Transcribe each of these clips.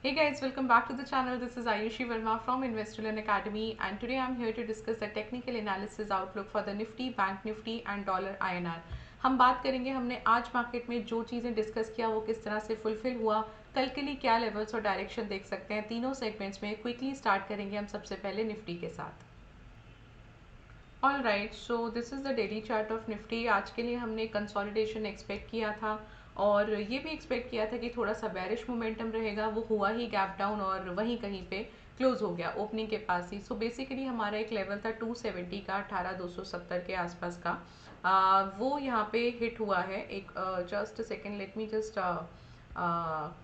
Hey guys, welcome back to the channel. This is Ayushi Verma from Investolearn Academy, and today I'm here to discuss the technical analysis outlook for the Nifty, Bank Nifty and Dollar INR. हम बात करेंगे हमने आज market में जो चीज़ें discuss किया वो किस तरह से फुलफिल हुआ, कल के लिए क्या लेवल्स और डायरेक्शन देख सकते हैं तीनों सेगमेंट्स में। क्विकली स्टार्ट करेंगे हम सबसे पहले निफ्टी के साथ। All right, so this is the daily chart of Nifty. आज के लिए हमने कंसोलिडेशन एक्सपेक्ट किया था और ये भी एक्सपेक्ट किया था कि थोड़ा सा बेरिश मोमेंटम रहेगा। वो हुआ ही गैप डाउन और वहीं कहीं पे क्लोज हो गया ओपनिंग के पास ही। सो बेसिकली हमारा एक लेवल था 270 का, 18270 के आसपास का। वो यहाँ पे हिट हुआ है। एक just second, let me just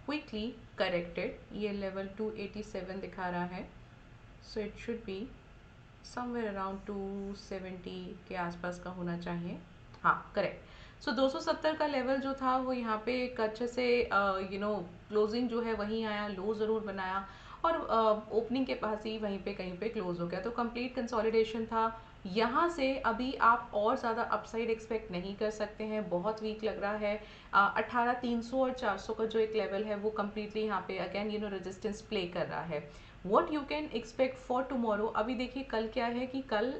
quickly corrected. ये लेवल 287 दिखा रहा है, so it should be somewhere around 270 के आसपास का होना चाहिए। हाँ, करेक्ट। सो 270 का लेवल जो था वो यहाँ पे एक अच्छे से क्लोजिंग जो है वहीं आया, लो ज़रूर बनाया और ओपनिंग के पास ही वहीं पे कहीं पे क्लोज हो गया। तो कंप्लीट कंसोलिडेशन था। यहाँ से अभी आप और ज़्यादा अपसाइड एक्सपेक्ट नहीं कर सकते हैं, बहुत वीक लग रहा है। 18,300 और 400 का जो एक लेवल है वो कम्प्लीटली यहाँ पे अगेन रेजिस्टेंस प्ले कर रहा है। What you can expect for tomorrow, अभी देखिए कल क्या है कि कल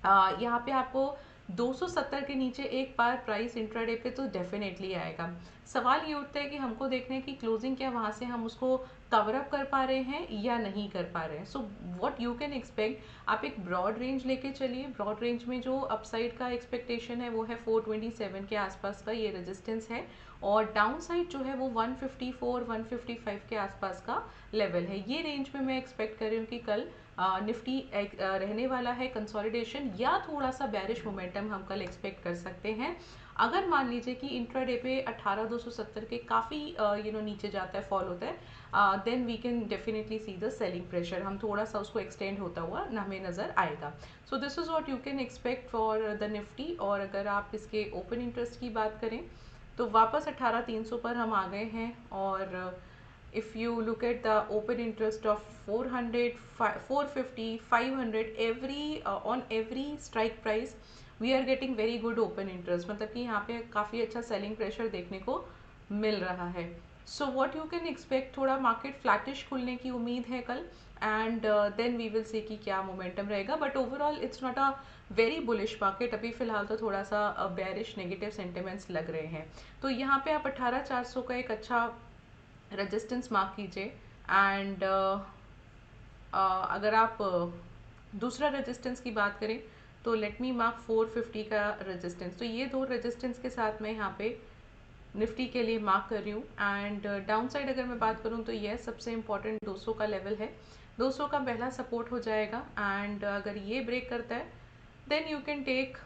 यहाँ पे आपको 270 के नीचे एक बार प्राइस इंट्राडे पे तो डेफिनेटली आएगा। सवाल ये उठता है कि हमको देखना है कि क्लोजिंग क्या वहाँ से हम उसको कवर अप कर पा रहे हैं या नहीं कर पा रहे हैं। सो व्हाट यू कैन एक्सपेक्ट, आप एक ब्रॉड रेंज लेके चलिए। ब्रॉड रेंज में जो अपसाइड का एक्सपेक्टेशन है वो है 427 के आसपास का, ये रेजिस्टेंस है। और डाउन साइड जो है वो 154 155 के आसपास का लेवल है। ये रेंज में मैं एक्सपेक्ट कर रही हूँ कि कल निफ्टी रहने वाला है कंसोलिडेशन या थोड़ा सा बेरिश मोमेंटम हम कल एक्सपेक्ट कर सकते हैं। अगर मान लीजिए कि इंट्राडे पे 18,270 के काफ़ी नीचे जाता है, फॉल होता है, then we can definitely see the selling pressure, हम थोड़ा सा उसको एक्सटेंड होता हुआ हमें नज़र आएगा। So this is what you can expect for the Nifty. और अगर आप इसके ओपन इंटरेस्ट की बात करें तो वापस 18,300 पर हम आ गए हैं। और if you look at the open interest of 400 450 500 every on every strike price we are getting very good open interest, मतलब कि यहाँ पे काफ़ी अच्छा सेलिंग प्रेशर देखने को मिल रहा है। So what you can expect, थोड़ा मार्केट फ्लैटिश खुलने की उम्मीद है कल and then we will see कि क्या मोमेंटम रहेगा। But overall it's not a very bullish market, अभी फिलहाल तो थोड़ा सा बेरिश नेगेटिव सेंटिमेंट्स लग रहे हैं। तो यहाँ पे आप 18,400 का एक अच्छा रेजिस्टेंस मार्क कीजिए। एंड अगर आप दूसरा रेजिस्टेंस की बात करें तो लेट मी मार्क 450 का रेजिस्टेंस। तो ये दो रेजिस्टेंस के साथ मैं यहाँ पे निफ्टी के लिए मार्क कर रही हूँ। एंड डाउन साइड अगर मैं बात करूँ तो ये सबसे इम्पॉर्टेंट 200 का लेवल है, 200 का पहला सपोर्ट हो जाएगा। एंड अगर ये ब्रेक करता है देन यू कैन टेक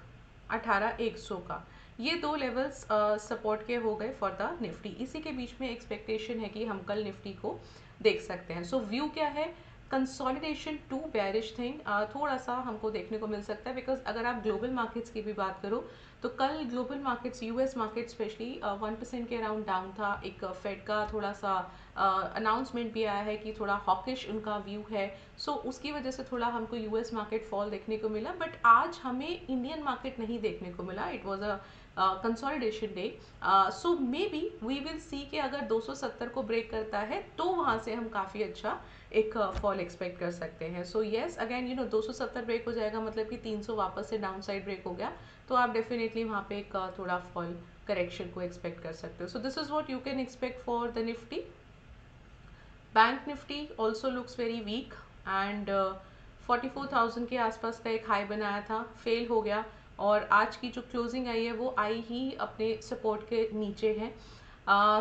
18,100 का। ये दो लेवल्स सपोर्ट के हो गए फॉर द निफ्टी। इसी के बीच में एक्सपेक्टेशन है कि हम कल निफ्टी को देख सकते हैं। सो व्यू क्या है, कंसोलिडेशन टू बेरिश थिंग थोड़ा सा हमको देखने को मिल सकता है। बिकॉज अगर आप ग्लोबल मार्केट्स की भी बात करो तो कल global markets, US market specially 1% के अराउंड डाउन था। एक फेड का थोड़ा सा अनाउंसमेंट भी आया है कि थोड़ा हॉकिश उनका व्यू है। सो उसकी वजह से थोड़ा हमको यूएस मार्केट फॉल देखने को मिला। बट आज हमें इंडियन मार्केट नहीं देखने को मिला। It was a consolidation day. So maybe we will see कि अगर 270 को ब्रेक करता है तो वहाँ से हम काफ़ी अच्छा एक फॉल एक्सपेक्ट कर सकते हैं। सो येस, अगेन 270 ब्रेक हो जाएगा मतलब कि 300 वापस से डाउन साइड ब्रेक हो गया तो आप डेफिनेटली वहाँ पे एक थोड़ा फॉल करेक्शन को एक्सपेक्ट कर सकते हो। सो this is what you can expect for the Nifty. Bank Nifty also looks very weak and 44,000 के आसपास का एक हाई बनाया था, फेल हो गया। और आज की जो क्लोजिंग आई है वो आई ही अपने सपोर्ट के नीचे है।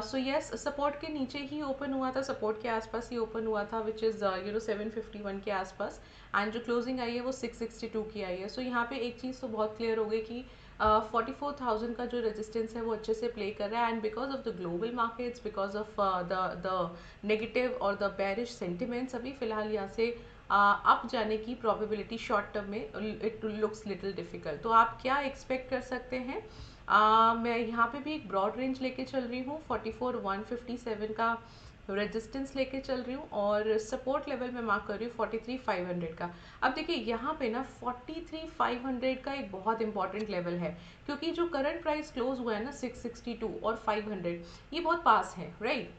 सो यस, सपोर्ट के नीचे ही ओपन हुआ था, सपोर्ट के आसपास ही ओपन हुआ था, विच इज़ 751 के आसपास। एंड जो क्लोजिंग आई है वो 662 की आई है। सो यहाँ पे एक चीज़ तो बहुत क्लियर हो गई कि 44,000 का जो रेजिस्टेंस है वो अच्छे से प्ले कर रहा है। And because of the global markets, because of the negative और द बेरिश सेंटिमेंट्स, अभी फिलहाल यहाँ से अप जाने की प्रोबेबिलिटी शॉर्ट टर्म में इट लुक्स लिटिल डिफिकल्ट। तो आप क्या एक्सपेक्ट कर सकते हैं, मैं यहाँ पे भी एक ब्रॉड रेंज लेके चल रही हूँ, 44,157 का रेजिस्टेंस लेके चल रही हूँ और सपोर्ट लेवल में मार्क कर रही हूँ 43,500 का। अब देखिए यहाँ पे ना 43,500 का एक बहुत इंपॉर्टेंट लेवल है, क्योंकि जो करंट प्राइस क्लोज हुआ है ना 662 और 500, ये बहुत पास है, राइट।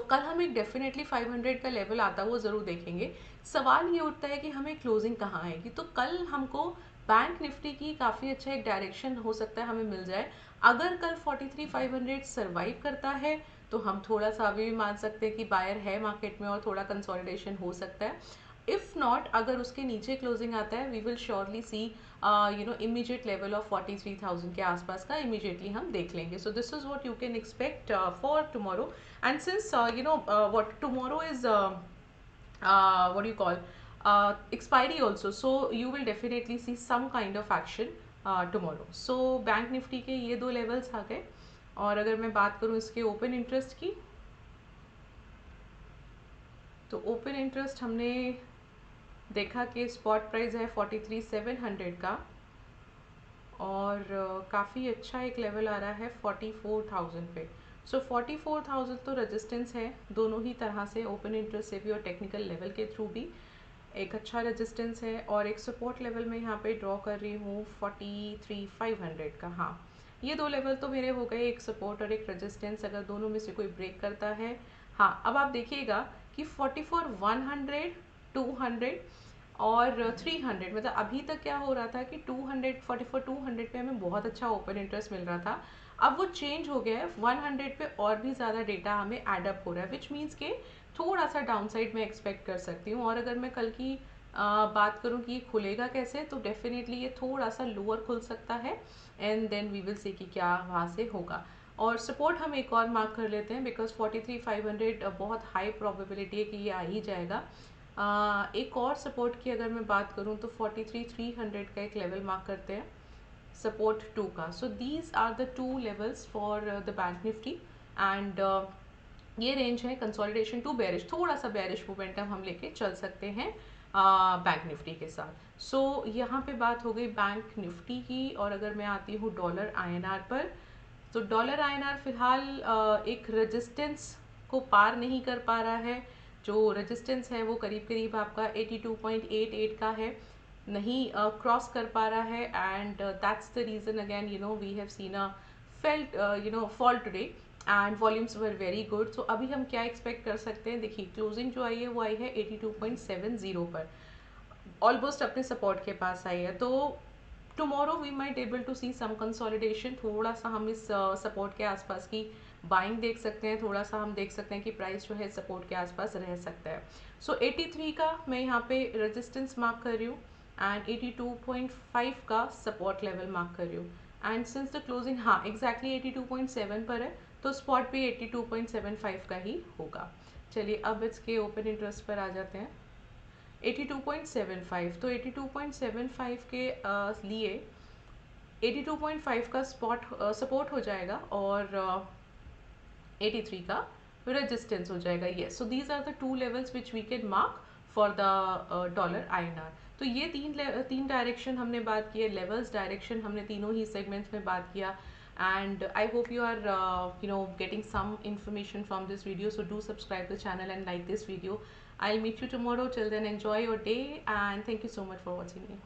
कल हम एक डेफिनेटली 500 का लेवल आता वो ज़रूर देखेंगे। सवाल ये उठता है कि हमें क्लोजिंग कहाँ आएगी। तो कल हमको बैंक निफ्टी की काफ़ी अच्छा एक डायरेक्शन हो सकता है हमें मिल जाए। अगर कल 43,500 सर्वाइव करता है तो हम थोड़ा सा अभी भी मान सकते हैं कि बायर है मार्केट में और थोड़ा कंसोलिडेशन हो सकता है। इफ़ नॉट, अगर उसके नीचे क्लोजिंग आता है, we will surely see immediate level of 43,000 के आसपास का इमीडिएटली हम देख लेंगे। So this is what you can expect for tomorrow. And since what tomorrow is what do you call expiry also, so you will definitely see some kind of action tomorrow. So bank Nifty के ये दो levels आ गए। और अगर मैं बात करूँ इसके ओपन इंटरेस्ट की, तो ओपन इंटरेस्ट हमने देखा कि स्पॉट प्राइस है 43,700 का और काफ़ी अच्छा एक लेवल आ रहा है 44,000 पे। सो 44,000 तो रेजिस्टेंस है दोनों ही तरह से, ओपन इंटरेस्ट से भी और टेक्निकल लेवल के थ्रू भी एक अच्छा रेजिस्टेंस है। और एक सपोर्ट लेवल मैं यहाँ पे ड्रॉ कर रही हूँ 43,500 का। हाँ, ये दो लेवल तो मेरे हो गए, एक सपोर्ट और एक रेजिस्टेंस। अगर दोनों में से कोई ब्रेक करता है, हाँ, अब आप देखिएगा कि 44,100, 200 और 300, मतलब अभी तक क्या हो रहा था कि 200 पे हमें बहुत अच्छा ओपन इंटरेस्ट मिल रहा था। अब वो चेंज हो गया है 100 पे और भी ज़्यादा डेटा हमें एडअप हो रहा है, विच मीन्स के थोड़ा सा डाउनसाइड मैं एक्सपेक्ट कर सकती हूँ। और अगर मैं कल की बात करूँ कि ये खुलेगा कैसे, तो डेफिनेटली ये थोड़ा सा लोअर खुल सकता है and then we will see कि क्या वहाँ से होगा। और सपोर्ट हम एक और मार्क कर लेते हैं बिकॉज 43,500 बहुत हाई प्रोबेबिलिटी है कि ये आ ही जाएगा। एक और सपोर्ट की अगर मैं बात करूँ तो 43,300 का एक लेवल मार्क करते हैं, सपोर्ट 2 का। So these are the two levels for the bank Nifty and ये रेंज है कंसोलिडेशन टू बेरिश, थोड़ा सा बेरिश मोमेंटम हम लेके चल सकते हैं बैंक निफ्टी के साथ। सो यहाँ पे बात हो गई बैंक निफ्टी की। और अगर मैं आती हूँ डॉलर आईएनआर पर, तो डॉलर आईएनआर फिलहाल एक रेजिस्टेंस को पार नहीं कर पा रहा है। जो रेजिस्टेंस है वो करीब करीब आपका 82.88 का है, नहीं क्रॉस कर पा रहा है। And that's the reason again we have seen a felt fall today and volumes were very good. So अभी हम क्या एक्सपेक्ट कर सकते हैं, देखिए क्लोजिंग जो आई है वो आई है 82.70 पर, ऑलमोस्ट अपने सपोर्ट के पास आई है। तो tomorrow we might able to see some consolidation, थोड़ा सा हम इस सपोर्ट के आसपास की बाइंग देख सकते हैं, थोड़ा सा हम देख सकते हैं कि प्राइस जो है सपोर्ट के आसपास रह सकता है। सो 83 का मैं यहाँ पे रेजिस्टेंस मार्क कर रही हूँ एंड 82.5 का सपोर्ट लेवल मार्क कर रही हूँ। एंड सिंस द क्लोजिंग, हाँ एग्जैक्टली 82.7 पर है, तो स्पॉट भी 82.75 का ही होगा। चलिए अब इसके ओपन इंटरेस्ट पर आ जाते हैं। 82.75, तो 82.75 के लिए 82.5 का सपोर्ट हो जाएगा और 83 का रेजिस्टेंस हो जाएगा। Yes, so these are the two levels which we can mark for the dollar INR. तो ये तीन डायरेक्शन हमने बात की है, लेवल्स डायरेक्शन हमने तीनों ही सेगमेंट्स में बात किया। And I hope you are getting some information from this video, so do subscribe the channel and like this video. I'll meet you tomorrow. Till then, enjoy your day and thank you so much for watching me.